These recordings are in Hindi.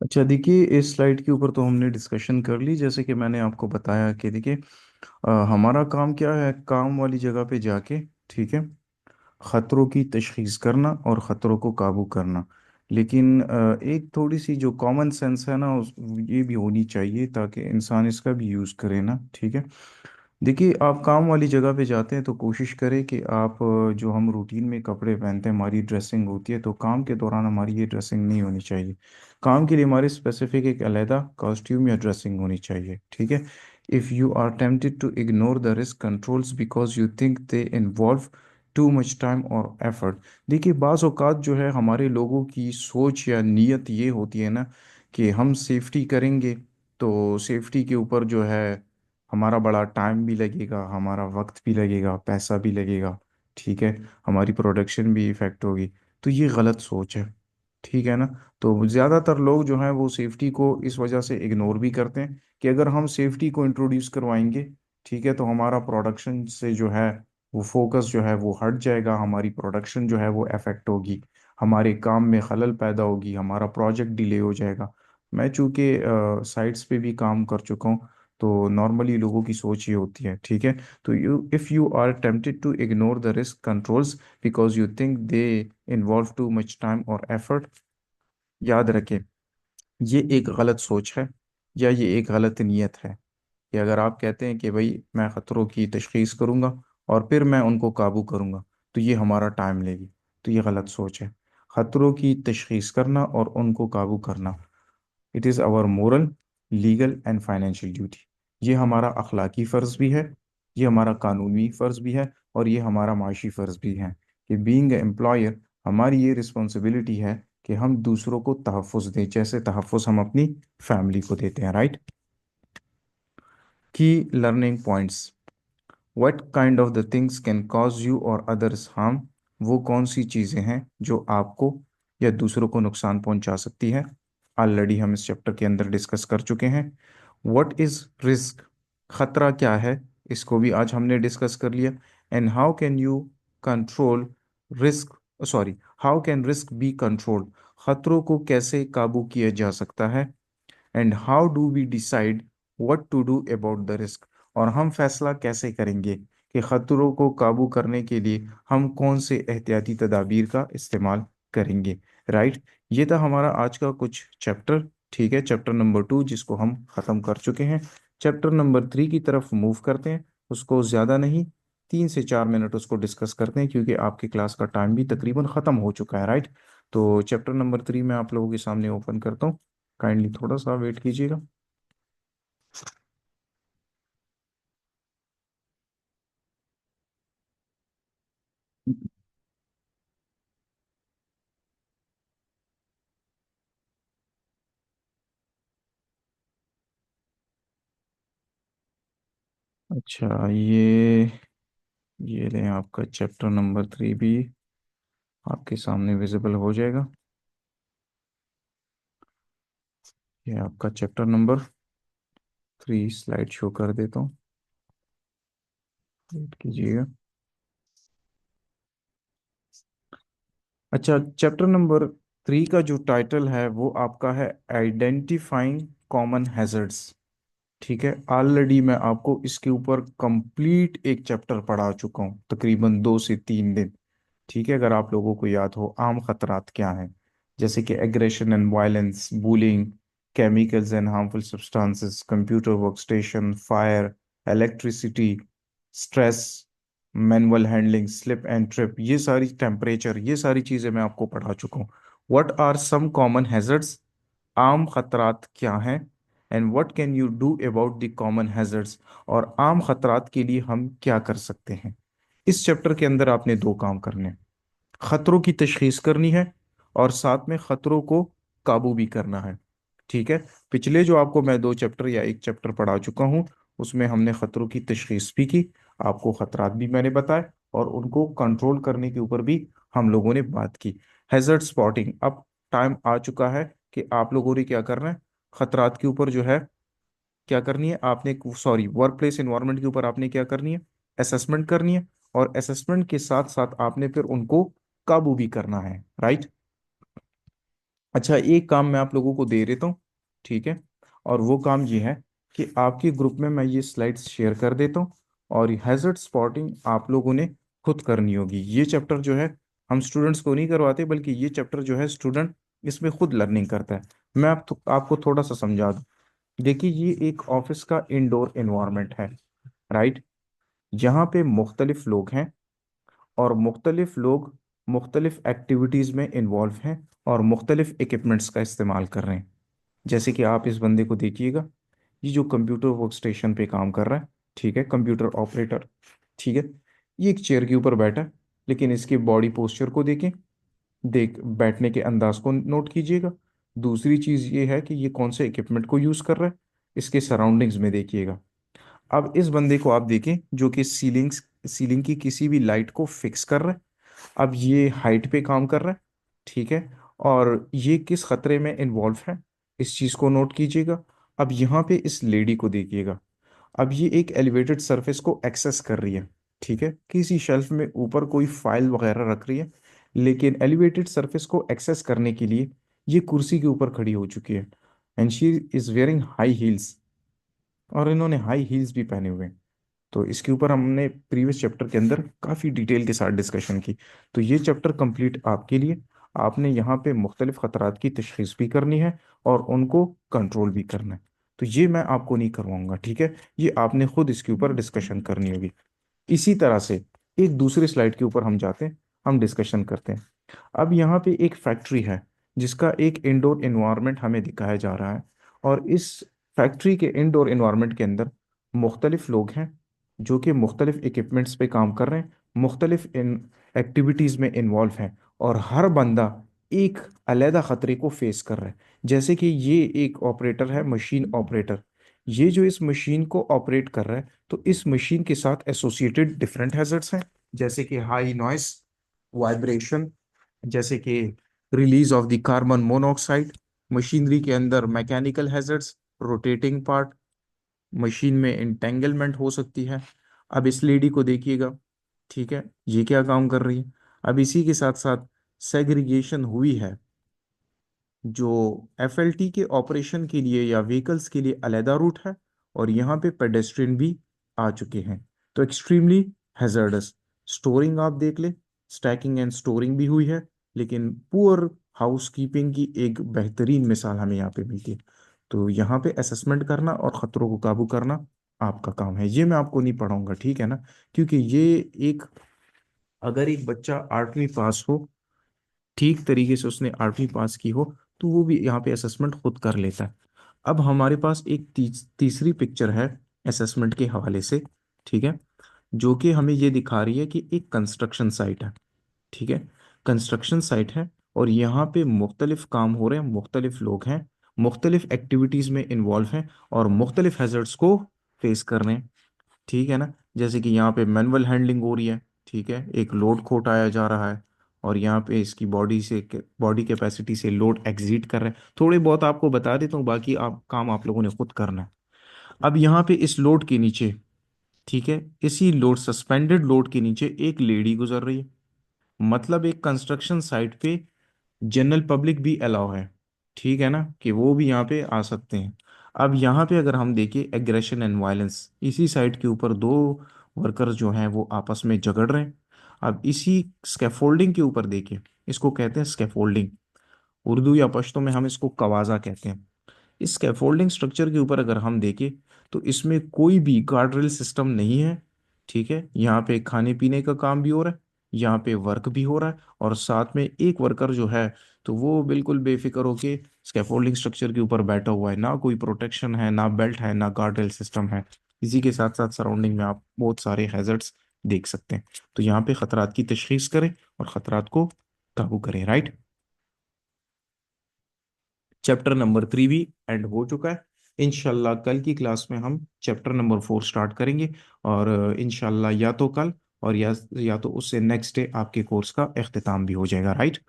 अच्छा, देखिए इस स्लाइड के ऊपर तो हमने डिस्कशन कर ली। जैसे कि मैंने आपको बताया कि देखिए हमारा काम क्या है, काम वाली जगह पे जाके, ठीक है, ख़तरों की तशखीस करना और ख़तरों को काबू करना। लेकिन एक थोड़ी सी जो कॉमन सेंस है ना, ये भी होनी चाहिए ताकि इंसान इसका भी यूज़ करे ना, ठीक है। देखिए आप काम वाली जगह पे जाते हैं तो कोशिश करें कि आप जो हम रूटीन में कपड़े पहनते हैं, हमारी ड्रेसिंग होती है, तो काम के दौरान हमारी ये ड्रेसिंग नहीं होनी चाहिए। काम के लिए हमारे स्पेसिफिक एक अलहदा कॉस्ट्यूम या ड्रेसिंग होनी चाहिए, ठीक है। If you are tempted to ignore the risk controls because you think they involve too much time और एफर्ट। देखिए बाज़ औक़ात जो है हमारे लोगों की सोच या नीयत ये होती है ना कि हम सेफ्टी करेंगे, तो सेफ्टी के ऊपर जो है हमारा बड़ा टाइम भी लगेगा, हमारा वक्त भी लगेगा, पैसा भी लगेगा, ठीक है, हमारी प्रोडक्शन भी इफ़ेक्ट होगी। तो ये गलत सोच है, ठीक है ना। तो ज़्यादातर लोग जो हैं वो सेफ्टी को इस वजह से इग्नोर भी करते हैं कि अगर हम सेफ्टी को इंट्रोड्यूस करवाएंगे, ठीक है, तो हमारा प्रोडक्शन से जो है वो फोकस जो है वो हट जाएगा, हमारी प्रोडक्शन जो है वो अफेक्ट होगी, हमारे काम में खलल पैदा होगी, हमारा प्रोजेक्ट डिले हो जाएगा। मैं चूंकि साइट्स पे भी काम कर चुका हूँ, तो नॉर्मली लोगों की सोच ये होती है, ठीक है। तो you are tempted to ignore the risk controls because you think they involve too much time और एफर्ट। याद रखें, ये एक गलत सोच है या ये एक गलत नीयत है कि अगर आप कहते हैं कि भाई मैं ख़तरों की तशखीस करूंगा और फिर मैं उनको काबू करूंगा, तो ये हमारा टाइम लेगी, तो ये गलत सोच है। ख़तरों की तशखीस करना और उनको काबू करना, it is our moral, legal and financial duty. ये हमारा अखलाकी फ़र्ज़ भी है, ये हमारा कानूनी फ़र्ज़ भी है, और ये हमारा माशी फ़र्ज़ भी है कि बीइंग एम्प्लॉयर हमारी ये रिस्पॉन्सिबिलिटी है कि हम दूसरों को तहफ़्फ़ुज़ दें, जैसे तहफ़्फ़ुज़ हम अपनी फैमिली को देते हैं, राइट। की learning points, what kind of the things can cause you और अदर्स हार्म। वो कौन सी चीज़ें हैं जो आपको या दूसरों को नुकसान पहुंचा सकती है। ऑलरेडी हम इस चैप्टर के अंदर डिस्कस कर चुके हैं। व्हाट इज रिस्क, खतरा क्या है, इसको भी आज हमने डिस्कस कर लिया। And how can you control risk, sorry, how can risk be controlled, खतरों को कैसे काबू किया जा सकता है। And how do we decide what to do about the risk, और हम फैसला कैसे करेंगे कि खतरों को काबू करने के लिए हम कौन से एहतियाती तदाबीर का इस्तेमाल करेंगे, राइट। ये था हमारा आज का कुछ चैप्टर, ठीक है, चैप्टर नंबर 2 जिसको हम ख़त्म कर चुके हैं। चैप्टर नंबर 3 की तरफ मूव करते हैं। उसको ज़्यादा नहीं, 3 से 4 मिनट उसको डिस्कस करते हैं क्योंकि आपकी क्लास का टाइम भी तकरीबन ख़त्म हो चुका है, राइट। तो चैप्टर नंबर 3 मैं आप लोगों के सामने ओपन करता हूँ। काइंडली थोड़ा सा वेट कीजिएगा। अच्छा, ये लें, आपका चैप्टर नंबर 3 भी आपके सामने विजिबल हो जाएगा। ये आपका चैप्टर नंबर 3 स्लाइड शो कर देता हूँ, वेट कीजिएगा। अच्छा, चैप्टर नंबर 3 का जो टाइटल है वो आपका है आइडेंटिफाइंग कॉमन हैजर्ड्स, ठीक है। ऑलरेडी मैं आपको इसके ऊपर कंप्लीट एक चैप्टर पढ़ा चुका हूँ, तकरीबन 2 से 3 दिन, ठीक है। अगर आप लोगों को याद हो आम खतरात क्या हैं, जैसे कि aggression and violence, bullying, chemicals and harmful substances, computer workstation, fire, electricity, stress, manual handling, slip and trip, ये सारी, टेम्परेचर, ये सारी चीज़ें मैं आपको पढ़ा चुका हूँ। What are some common hazards, आम खतरात क्या हैं, and what can you do about the common hazards, और आम खतरात के लिए हम क्या कर सकते हैं। इस चैप्टर के अंदर आपने दो काम करने हैं, खतरों की तशखीस करनी है और साथ में खतरों को काबू भी करना है, ठीक है। पिछले जो आपको मैं 2 चैप्टर या एक चैप्टर पढ़ा चुका हूँ, उसमें हमने खतरों की तशखीस भी की, आपको खतरात भी मैंने बताए, और उनको कंट्रोल करने के ऊपर भी हम लोगों ने बात की। हैजर्ड स्पॉटिंग, अब टाइम आ चुका है कि आप लोगों ने क्या करना है, खतरात के ऊपर जो है क्या करनी है आपने, सॉरी, वर्क प्लेस एनवायरनमेंट के ऊपर आपने क्या करनी है, असेसमेंट करनी है, और असेसमेंट के साथ साथ आपने फिर उनको काबू भी करना है, राइट। अच्छा, एक काम मैं आप लोगों को दे देता हूँ, ठीक है। और वो काम ये है कि आपके ग्रुप में मैं ये स्लाइड्स शेयर कर देता हूँ, और हैजर्ड स्पॉटिंग आप लोगों ने खुद करनी होगी। ये चैप्टर जो है हम स्टूडेंट्स को नहीं करवाते, बल्कि ये चैप्टर जो है स्टूडेंट इसमें खुद लर्निंग करता है। मैं आपको थोड़ा सा समझा दूँ। देखिए, ये एक ऑफिस का इंडोर एनवायरनमेंट है, राइट। यहाँ पे मुख्तलिफ लोग हैं, और मुख्तलिफ लोग मुख्तलिफ एक्टिविटीज़ में इन्वॉल्व हैं, और मुख्तलिफ इक्विपमेंट्स का इस्तेमाल कर रहे हैं। जैसे कि आप इस बंदे को देखिएगा, ये जो कंप्यूटर वर्क स्टेशन पे काम कर रहा है, ठीक है, कंप्यूटर ऑपरेटर, ठीक है। ये एक चेयर के ऊपर बैठा है, लेकिन इसके बॉडी पोस्चर को देखें, बैठने के अंदाज को नोट कीजिएगा। दूसरी चीज़ ये है कि ये कौन से इक्विपमेंट को यूज़ कर रहा है, इसके सराउंडिंग्स में देखिएगा। अब इस बंदे को आप देखें जो कि सीलिंग की किसी भी लाइट को फिक्स कर रहा है। अब ये हाइट पे काम कर रहा है, ठीक है। और ये किस खतरे में इन्वॉल्व है, इस चीज़ को नोट कीजिएगा। अब यहाँ पे इस लेडी को देखिएगा। अब ये एक एलिवेटेड सरफेस को एक्सेस कर रही है, ठीक है, किसी शेल्फ में ऊपर कोई फाइल वगैरह रख रही है। लेकिन एलिवेटेड सरफेस को एक्सेस करने के लिए ये कुर्सी के ऊपर खड़ी हो चुकी है, and she is wearing high heels, और इन्होंने हाई हील्स भी पहने हुए हैं। तो इसके ऊपर हमने प्रीवियस चैप्टर के अंदर काफ़ी डिटेल के साथ डिस्कशन की। तो ये चैप्टर कंप्लीट आपके लिए। आपने यहाँ पे मुख्तलिफ ख़तरात की तशख़ीस भी करनी है, और उनको कंट्रोल भी करना है। तो ये मैं आपको नहीं करवाऊंगा, ठीक है। ये आपने खुद इसके ऊपर डिस्कशन करनी होगी। इसी तरह से एक दूसरी स्लाइड के ऊपर हम जाते हैं, हम डिस्कशन करते हैं। अब यहाँ पे एक फैक्ट्री है, जिसका एक इंडोर एनवायरनमेंट हमें दिखाया जा रहा है। और इस फैक्ट्री के इंडोर एनवायरनमेंट के अंदर मुख्तलिफ लोग हैं, जो कि मुख्तलिफ इक्विपमेंट्स पे काम कर रहे हैं, मुख्तलिफ इन एक्टिविटीज़ में इन्वॉल्व हैं। और हर बंदा एक अलहदा ख़तरे को फेस कर रहा है। जैसे कि ये एक ऑपरेटर है, मशीन ऑपरेटर। ये जो इस मशीन को ऑपरेट कर रहा है, तो इस मशीन के साथ एसोसिएटेड डिफरेंट हैजर्ड्स हैं, जैसे कि हाई नॉइस, वाइब्रेशन, जैसे कि release of the carbon monoxide. Machinery के अंदर mechanical hazards, rotating part, machine में इंटेंगलमेंट हो सकती है। अब इस लेडी को देखिएगा, ठीक है, ये क्या काम कर रही है। अब इसी के साथ साथ सेग्रीगेशन हुई है, जो एफएलटी के ऑपरेशन के लिए या व्हीकल्स के लिए अलहदा रूट है, और यहाँ पे पेडेस्ट्रियन भी आ चुके हैं। तो एक्सट्रीमली हैजर्डस। स्टोरिंग आप देख ले, स्टैकिंग एंड स्टोरिंग भी हुई है, लेकिन पुअर हाउसकीपिंग की एक बेहतरीन मिसाल हमें यहाँ पे मिलती है। तो यहाँ पे असेसमेंट करना और ख़तरों को काबू करना आपका काम है। ये मैं आपको नहीं पढ़ाऊंगा, ठीक है ना, क्योंकि ये एक, अगर एक बच्चा 8वीं पास हो, ठीक तरीके से उसने 8वीं पास की हो, तो वो भी यहाँ पे असेसमेंट खुद कर लेता है। अब हमारे पास एक तीसरी पिक्चर है असेसमेंट के हवाले से, ठीक है, जो कि हमें ये दिखा रही है कि एक कंस्ट्रक्शन साइट है, ठीक है। कंस्ट्रक्शन साइट है, और यहाँ पे मुख्तलिफ काम हो रहे हैं, मुख्तलिफ लोग हैं, मुख्तलिफ एक्टिविटीज़ में इन्वॉल्व हैं, और मुख्तलिफ हैजर्ड्स को फेस कर रहे हैं, ठीक है ना। जैसे कि यहाँ पे मैनुअल हैंडलिंग हो रही है, ठीक है, एक लोड को उठाया जा रहा है, और यहाँ पे इसकी बॉडी कैपेसिटी से लोड एग्जीट कर रहे हैं। थोड़े बहुत आपको बता देता हूँ, बाकी आप लोगों ने खुद करना है। अब यहाँ पे इस लोड के नीचे, ठीक है, इसी लोड, सस्पेंडेड लोड के नीचे एक लेडी गुजर रही है। मतलब एक कंस्ट्रक्शन साइट पे जनरल पब्लिक भी अलाउ है, ठीक है ना, कि वो भी यहाँ पे आ सकते हैं। अब यहाँ पे अगर हम देखें एग्रेशन एंड वायलेंस, इसी साइट के ऊपर दो वर्कर्स जो हैं वो आपस में झगड़ रहे हैं। अब इसी स्कैफोल्डिंग के ऊपर देखिए, इसको कहते हैं स्कैफोल्डिंग, उर्दू या पश्तो में हम इसको कवाजा कहते हैं। इस स्कैफोल्डिंग स्ट्रक्चर के ऊपर अगर हम देखें, तो इसमें कोई भी गार्ड रेल सिस्टम नहीं है, ठीक है। यहाँ पे खाने पीने का काम भी हो रहा है, यहाँ पे वर्क भी हो रहा है, और साथ में एक वर्कर जो है, तो वो बिल्कुल बेफिक्र होके स्कैफोल्डिंग स्ट्रक्चर के ऊपर बैठा हुआ है। ना कोई प्रोटेक्शन है, ना बेल्ट है, ना गार्ड रेल सिस्टम है। इसी के साथ साथ सराउंडिंग में आप बहुत सारे हैजर्ड्स देख सकते हैं। तो यहाँ पे खतरात की तशखीस करें और खतरात को काबू करें, राइट। चैप्टर नंबर 3 भी एंड हो चुका है। इंशाल्लाह कल की क्लास में हम चैप्टर नंबर 4 स्टार्ट करेंगे, और इंशाल्लाह या तो कल, और या तो उससे नेक्स्ट डे आपके कोर्स का इख्तिताम भी हो जाएगा, राइट।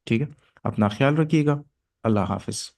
ठीक है, अपना ख्याल रखिएगा। अल्लाह हाफिज।